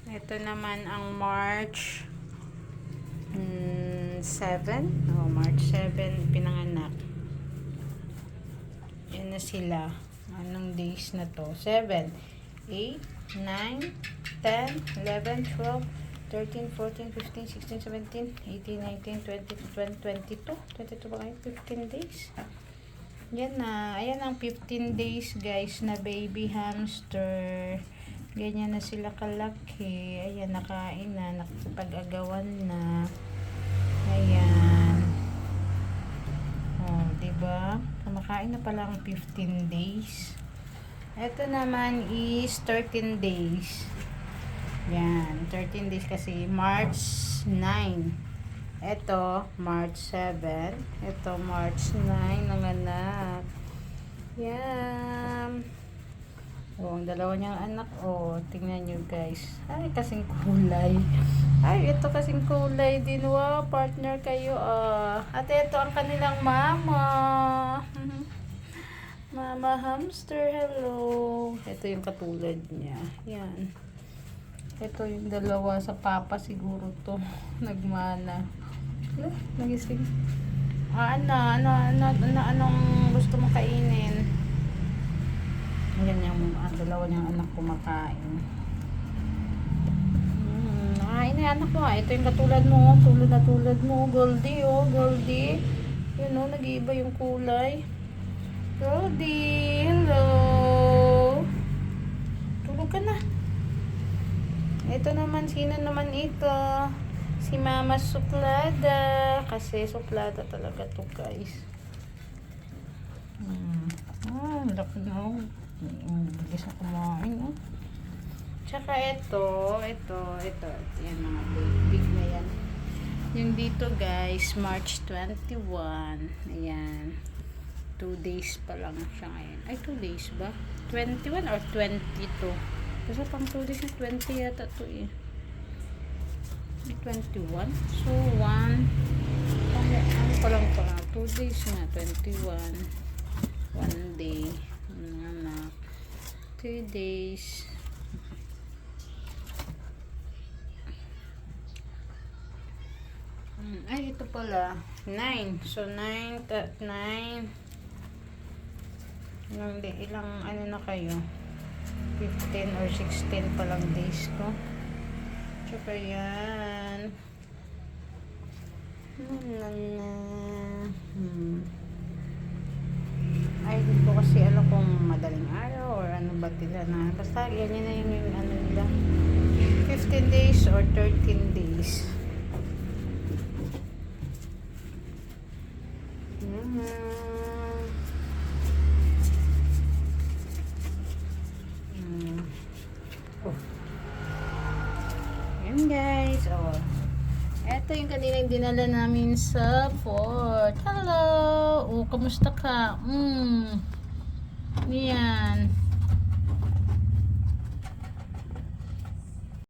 Ito naman ang March 7. Oh, March 7 pinanganak. Yan na sila. Anong days na to? 7, 8, 9, 10, 11, 12, 13, 14, 15, 16, 17, 18, 19, 20, 22. 22 ba kayo? 15 days. Yan na. Ayan ang 15 days guys na baby hamster. Ganyan na sila kalaki. Ayan, nakain na. Nakapag-agawan na. Ayan. Oh, diba? Kumakain na pala ang 15 days. Ito naman is 13 days. Yan, 13 days kasi March 9. Ito, March 7. Ito, March 9 nanganak. Yan. Oh, ang dalawa niyang anak. Oh, tingnan nyo guys. Ay, kasing kulay. Ay, ito kasing kulay din. Wow, partner kayo. At ito ang kanilang mama. Mama hamster, hello. Ito yung katulad niya. Yan. Ito yung dalawa sa papa siguro to. Nagmana. Nagising. Anong gusto mo kainin? Yan yung dalawa niyang anak kumakain. Nakain na anak mo. Ito yung katulad mo. Tulad mo. Goldie, oh. Goldie. Yun, oh. Nag-iiba yung kulay. Goldie, hello. Tulog ka na. Ito naman, sino naman ito? Si Mama Suplada. Kasi suplada talaga to guys. Laki na. Bilis na kumain. Tsaka ito. Yan mga big na yan. Yung dito guys, March 21. Ayan. 2 days pa lang siya ngayon. Ay, 2 days ba? 21 or 22? Kasi pang 2 days na 20 yata to eh. 21. So, 1. Ano pa lang pa? 2 days na. 21. 1 day. Anak. 2 days. Ay, ito pala. 9. So, 9. Ilang ano na kayo? 15 or 16 pa lang days ko. Tsaka yan. Ay, hindi ko kasi alam kung madaling araw or ano ba nila na. Basta yan na yung ano nila. 15 days or 13 days. Yan guys, oh. Ito yung kanilang dinala namin sa fort. Hello! Oh, kamusta ka? Yan.